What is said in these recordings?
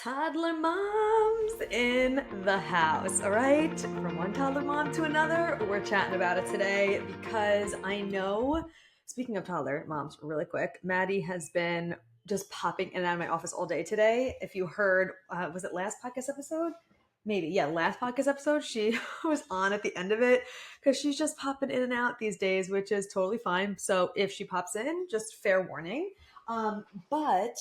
Toddler moms in the house, all right? From one toddler mom to another, we're chatting about it today because I know, speaking of toddler moms, really quick, Maddie has been just popping in and out of my office all day today. If you heard, was it last podcast episode? Maybe, yeah, last podcast episode, she was on at the end of it because she's just popping in and out these days, which is totally fine. So if she pops in, just fair warning. But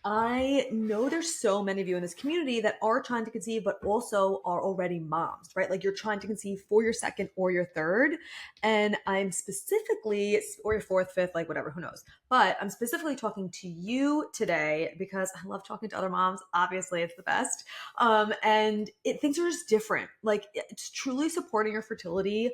I know there's so many of you in this community that are trying to conceive, but also are already moms, right? Like you're trying to conceive for your second or your third. And I'm specifically, or your fourth, fifth, like whatever, who knows. But I'm specifically talking to you today because I love talking to other moms. Obviously, it's the best. Things are just different. Like it's truly supporting your fertility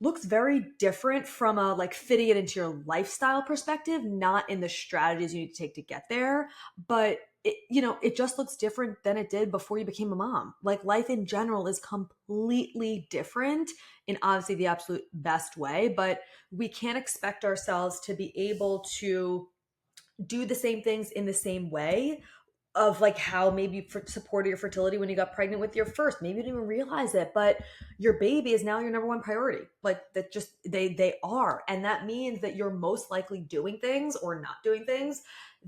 looks very different from a like fitting it into your lifestyle perspective, not in the strategies you need to take to get there, but it just looks different than it did before you became a mom. Like life in general is completely different in obviously the absolute best way, but we can't expect ourselves to be able to do the same things in the same way of like how maybe you supported your fertility when you got pregnant with your first. Maybe you didn't even realize it, but your baby is now your number one priority. Like that just they are. And that means that you're most likely doing things or not doing things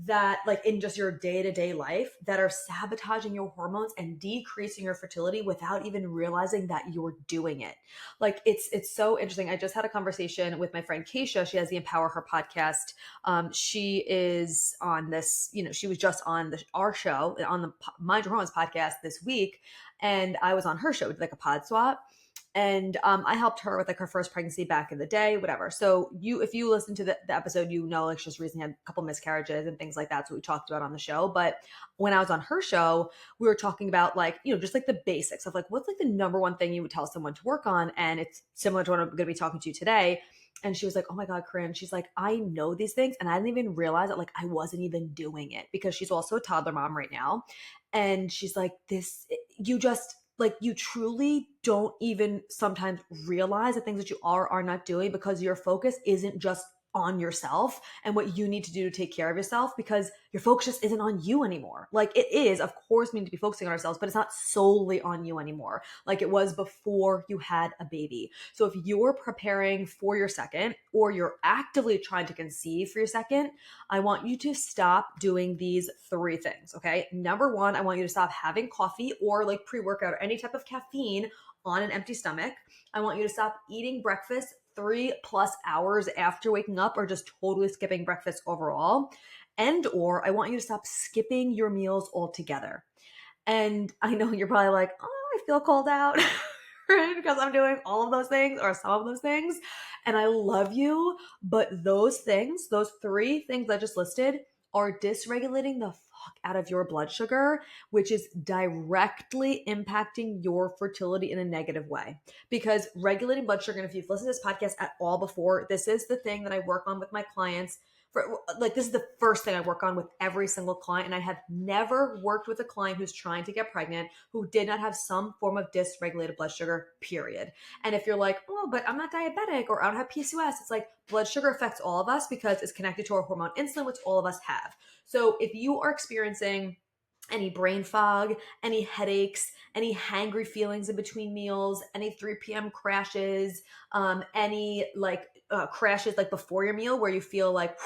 that like in just your day-to-day life that are sabotaging your hormones and decreasing your fertility without even realizing that you're doing it. Like it's so interesting. I just had a conversation with my friend Keisha. She has the Empower Her podcast. She is on this, she was just on our show on the Mind Your Hormones podcast this week. And I was on her show, like a pod swap. And I helped her with like her first pregnancy back in the day, whatever. So if you listen to the episode, like she just recently had a couple miscarriages and things like that. So we talked about on the show. But when I was on her show, we were talking about like, just like the basics of like, what's like the number one thing you would tell someone to work on? And it's similar to what I'm going to be talking to you today. And she was like, oh my God, Corinne. She's like, I know these things. And I didn't even realize that like I wasn't even doing it because she's also a toddler mom right now. And she's like, you just like, you truly don't even sometimes realize the things that you are not doing because your focus isn't just on yourself and what you need to do to take care of yourself because your focus just isn't on you anymore. Like it is, of course, we need to be focusing on ourselves, but it's not solely on you anymore like it was before you had a baby. So if you're preparing for your second or you're actively trying to conceive for your second, I want you to stop doing these three things, okay? Number one, I want you to stop having coffee or like pre-workout or any type of caffeine on an empty stomach. I want you to stop eating breakfast 3+ hours after waking up or just totally skipping breakfast overall. Or I want you to stop skipping your meals altogether. And I know you're probably like, oh, I feel called out, right? Because I'm doing all of those things or some of those things. And I love you. But those things, those three things I just listed, are dysregulating the fuck out of your blood sugar, which is directly impacting your fertility in a negative way. Because regulating blood sugar, and if you've listened to this podcast at all before, this is the thing that I work on with my clients. This is the first thing I work on with every single client. And I have never worked with a client who's trying to get pregnant who did not have some form of dysregulated blood sugar, period. And if you're like, oh, but I'm not diabetic or I don't have PCOS, it's like blood sugar affects all of us because it's connected to our hormone insulin, which all of us have. So if you are experiencing any brain fog, any headaches, any hangry feelings in between meals, any 3 p.m. crashes, any crashes like before your meal where you feel like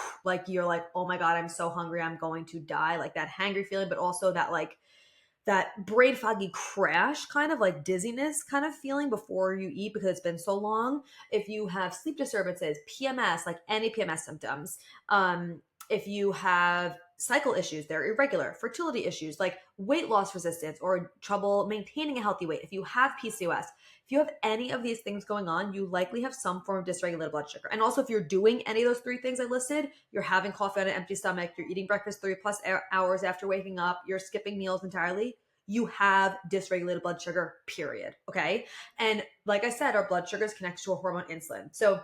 you're like, oh my God, I'm so hungry, I'm going to die, like that hangry feeling, but also that like that brain foggy crash, kind of like dizziness kind of feeling before you eat because it's been so long. If you have sleep disturbances, PMS, like any PMS symptoms, if you have cycle issues, they're irregular, fertility issues, like weight loss resistance or trouble maintaining a healthy weight, if you have PCOS, if you have any of these things going on, you likely have some form of dysregulated blood sugar. And also if you're doing any of those three things I listed, you're having coffee on an empty stomach, you're eating breakfast 3+ hours after waking up, you're skipping meals entirely, you have dysregulated blood sugar, period. Okay. And like I said, our blood sugar is connected to a hormone insulin. So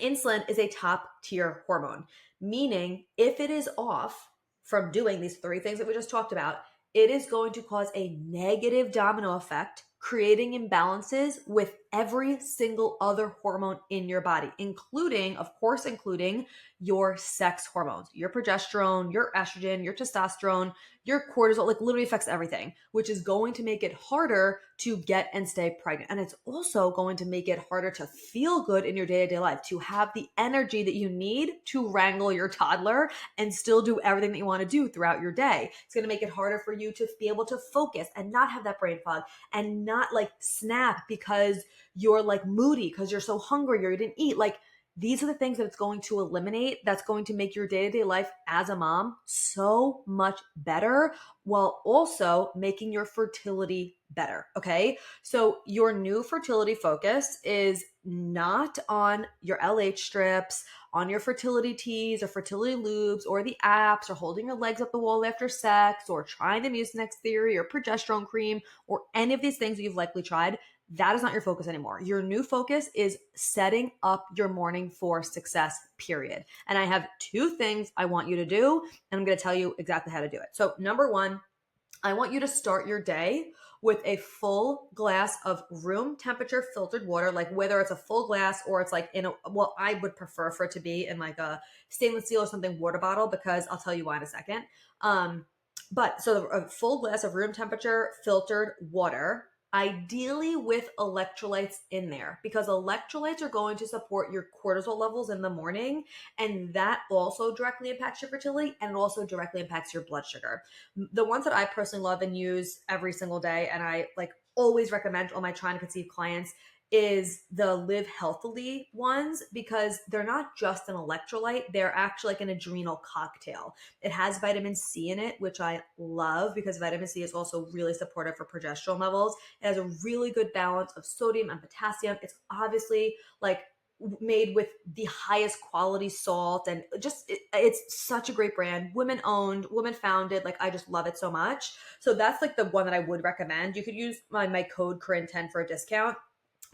insulin is a top tier hormone, meaning if it is off from doing these three things that we just talked about, it is going to cause a negative domino effect, creating imbalances with every single other hormone in your body, including, of course, including your sex hormones, your progesterone, your estrogen, your testosterone, your cortisol, like literally affects everything, which is going to make it harder to get and stay pregnant. And it's also going to make it harder to feel good in your day-to-day life, to have the energy that you need to wrangle your toddler and still do everything that you want to do throughout your day. It's going to make it harder for you to be able to focus and not have that brain fog and not like snap because you're like moody because you're so hungry or you didn't eat. Like, these are the things that it's going to eliminate. That's going to make your day-to-day life as a mom so much better, while also making your fertility better. Okay. So your new fertility focus is not on your LH strips, on your fertility teas or fertility lubes or the apps or holding your legs up the wall after sex or trying the Mucinex theory or progesterone cream or any of these things that you've likely tried. That is not your focus anymore. Your new focus is setting up your morning for success, period. And I have two things I want you to do, and I'm going to tell you exactly how to do it. So number one, I want you to start your day with a full glass of room temperature filtered water, like whether it's a full glass or it's like in a, well, I would prefer for it to be in like a stainless steel or something water bottle, because I'll tell you why in a second. But so a full glass of room temperature filtered water, ideally with electrolytes in there, because electrolytes are going to support your cortisol levels in the morning. And that also directly impacts your fertility, and it also directly impacts your blood sugar. The ones that I personally love and use every single day, and I like always recommend all my trying to conceive clients, is the Live Healthily ones, because they're not just an electrolyte, they're actually like an adrenal cocktail. It has vitamin C in it, which I love because vitamin C is also really supportive for progesterone levels. It has a really good balance of sodium and potassium. It's obviously like made with the highest quality salt, and just it's such a great brand, women owned, women founded. Like, I just love it so much. So that's like the one that I would recommend. You could use my code Corinne10 for a discount.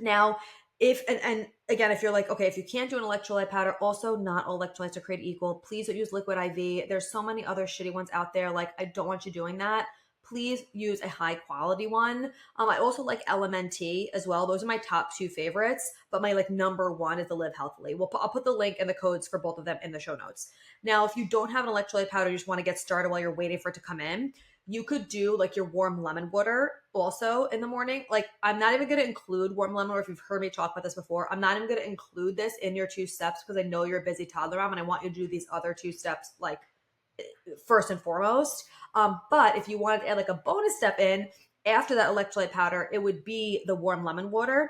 Now, if and again, if you're like, okay, if you can't do an electrolyte powder, also not all electrolytes are created equal. Please don't use liquid IV. There's so many other shitty ones out there. Like, I don't want you doing that. Please use a high quality one. I also like LMNT as well. Those are my top two favorites, but my like number one is the Live Healthily. I'll put the link and the codes for both of them in the show notes. Now, if you don't have an electrolyte powder, you just want to get started while you're waiting for it to come in, you could do like your warm lemon water also in the morning. Like, I'm not even going to include warm lemon water. If you've heard me talk about this before, I'm not even going to include this in your two steps because I know you're a busy toddler mom and I want you to do these other two steps like first and foremost. But if you wanted to add like a bonus step in after that electrolyte powder, it would be the warm lemon water.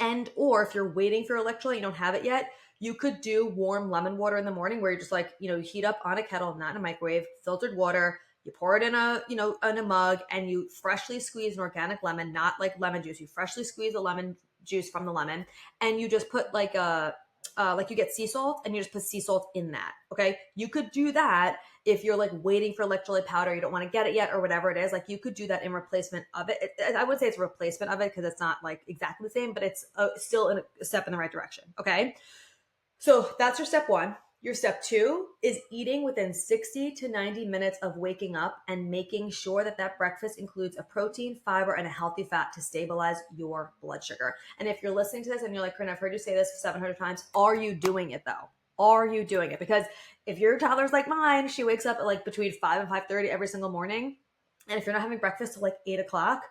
And or if you're waiting for your electrolyte, you don't have it yet, you could do warm lemon water in the morning, where you're just like, you heat up on a kettle, not in a microwave, filtered water. You pour it in a mug, and you freshly squeeze an organic lemon, not like lemon juice. You freshly squeeze the lemon juice from the lemon, and you just put like you get sea salt, and you just put sea salt in that. Okay. You could do that if you're like waiting for electrolyte powder, you don't want to get it yet or whatever it is. Like, you could do that in replacement of it. I would say it's a replacement of it because it's not like exactly the same, but it's still a step in the right direction. Okay. So that's your step one. Your step two is eating within 60 to 90 minutes of waking up and making sure that that breakfast includes a protein, fiber, and a healthy fat to stabilize your blood sugar. And if you're listening to this and you're like, Corinne, I've heard you say this 700 times, are you doing it though? Are you doing it? Because if your toddler's like mine, she wakes up at like between 5 and 5:30 every single morning. And if you're not having breakfast till like 8 o'clock,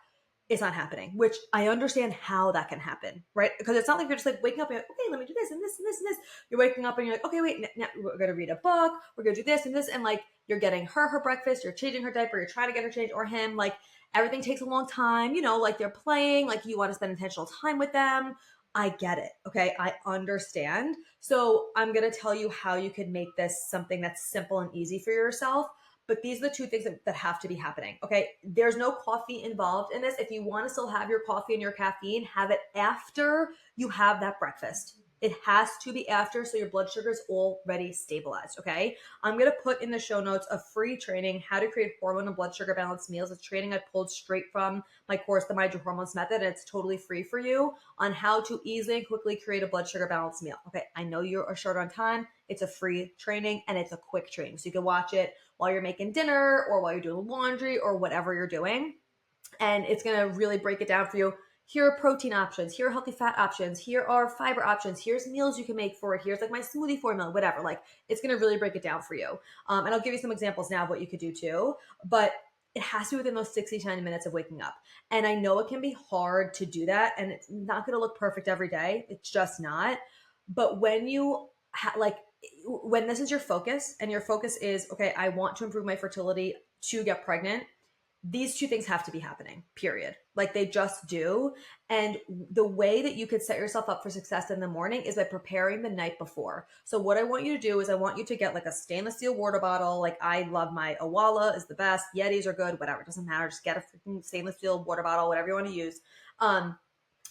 it's not happening, which I understand how that can happen, right? Because it's not like you're just like waking up and you're like, okay, let me do this and this and this and this. You're waking up and you're like, okay, wait, now we're going to read a book. We're going to do this and this. And like, you're getting her breakfast, you're changing her diaper, you're trying to get her changed, or him. Like, everything takes a long time, like they're playing, like you want to spend intentional time with them. I get it. Okay. I understand. So I'm going to tell you how you can make this something that's simple and easy for yourself. But these are the two things that have to be happening. Okay. There's no coffee involved in this. If you want to still have your coffee and your caffeine, have it after you have that breakfast. It has to be after, so your blood sugar is already stabilized. Okay. I'm going to put in the show notes a free training, how to create hormone and blood sugar balanced meals. It's training I pulled straight from my course, the Mind Your Hormones Method, and it's totally free for you on how to easily and quickly create a blood sugar balanced meal. Okay. I know you're short on time. It's a free training and it's a quick training. So you can watch it while you're making dinner or while you're doing laundry or whatever you're doing. And it's going to really break it down for you. here are protein options, here are healthy fat options, here are fiber options, here's meals you can make for it, here's like my smoothie formula, whatever. Like it's going to really break it down for you. And I'll give you some examples now of what you could do too, but it has to be within those 60 to 90 minutes of waking up. And I know it can be hard to do that, and it's not going to look perfect every day. It's just not. But when you when this is your focus, and your focus is, okay, I want to improve my fertility to get pregnant, these two things have to be happening, period. Like they just do. And the way that you could set yourself up for success in the morning is by preparing the night before. So what I want you to do is I want you to get like a stainless steel water bottle. Like I love my Awala is the best. Yetis are good, whatever. It doesn't matter. Just get a freaking stainless steel water bottle, whatever you want to use.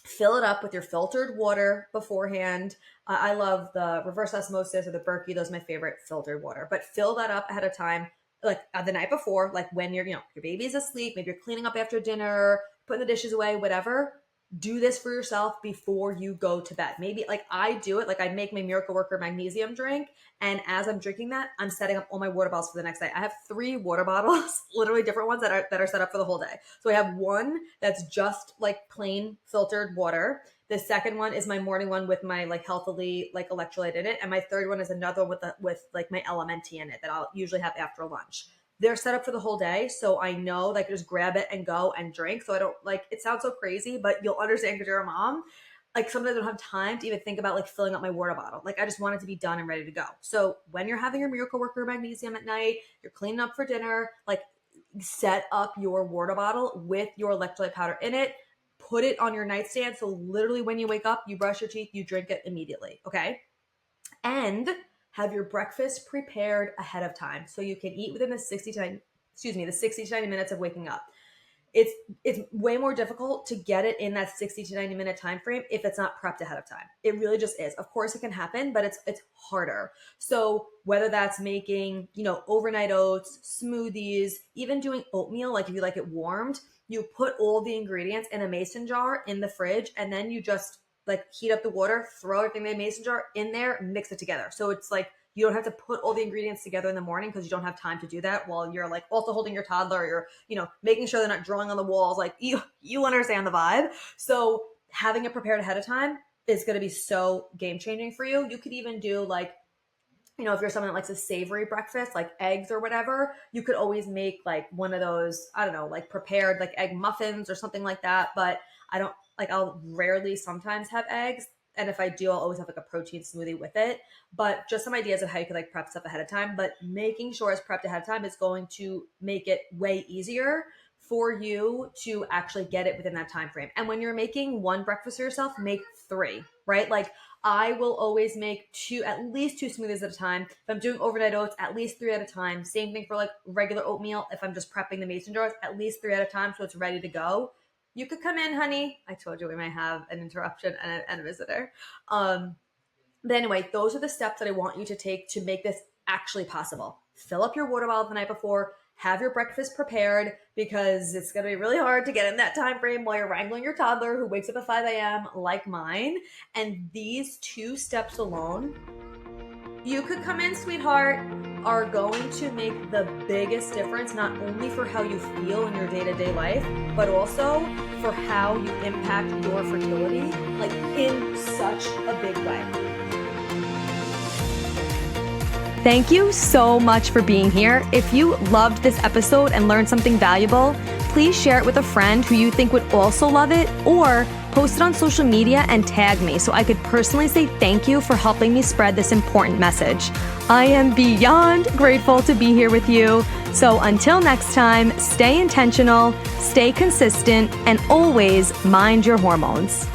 Fill it up with your filtered water beforehand. I love the reverse osmosis or the Berkey. Those are my favorite filtered water. But fill that up ahead of time, like the night before, like when your baby's asleep, maybe you're cleaning up after dinner, putting the dishes away, whatever. Do this for yourself before you go to bed. Maybe like I do it, like I make my Miracle Worker magnesium drink. And as I'm drinking that, I'm setting up all my water bottles for the next day. I have 3 water bottles, literally different ones that are set up for the whole day. So I have one that's just like plain filtered water. The second one is my morning one with my like healthily like electrolyte in it. And my third one is another with like my LMNT in it that I'll usually have after lunch. They're set up for the whole day. So I know like just grab it and go and drink. So I don't like, it sounds so crazy, but you'll understand because you're a mom. Like sometimes I don't have time to even think about like filling up my water bottle. Like I just want it to be done and ready to go. So when you're having your Miracle Worker magnesium at night, you're cleaning up for dinner, like set up your water bottle with your electrolyte powder in it, put it on your nightstand. So literally when you wake up, you brush your teeth, you drink it immediately. Okay. And have your breakfast prepared ahead of time so you can eat within the 60 to 90 minutes of waking up. It's way more difficult to get it in that 60 to 90 minute time frame if it's not prepped ahead of time. It really just is. Of course it can happen, but it's harder. So whether that's making, overnight oats, smoothies, even doing oatmeal, like if you like it warmed, you put all the ingredients in a mason jar in the fridge, and then you just like heat up the water, throw everything in the mason jar in there, mix it together. So it's like you don't have to put all the ingredients together in the morning because you don't have time to do that while you're like also holding your toddler, you're, making sure they're not drawing on the walls. Like you understand the vibe. So having it prepared ahead of time is going to be so game changing for you. You could even do like, if you're someone that likes a savory breakfast, like eggs or whatever, you could always make like one of those, I don't know, like prepared like egg muffins or something like that. But I'll rarely sometimes have eggs. And if I do, I'll always have like a protein smoothie with it. But just some ideas of how you could like prep stuff ahead of time. But making sure it's prepped ahead of time is going to make it way easier for you to actually get it within that time frame. And when you're making one breakfast for yourself, make 3, right? Like I will always make at least 2 smoothies at a time. If I'm doing overnight oats, at least 3 at a time. Same thing for like regular oatmeal. If I'm just prepping the mason jars, at least 3 at a time so it's ready to go. You could come in, honey. I told you we might have an interruption and a visitor. But anyway, those are the steps that I want you to take to make this actually possible. Fill up your water bottle the night before. Have your breakfast prepared because it's going to be really hard to get in that time frame while you're wrangling your toddler who wakes up at 5 a.m. like mine. And these 2 steps alone, you could come in, sweetheart, are going to make the biggest difference, not only for how you feel in your day-to-day life, but also for how you impact your fertility, like in such a big way. Thank you so much for being here. If you loved this episode and learned something valuable, please share it with a friend who you think would also love it, or post it on social media and tag me so I could personally say thank you for helping me spread this important message. I am beyond grateful to be here with you. So until next time, stay intentional, stay consistent, and always mind your hormones.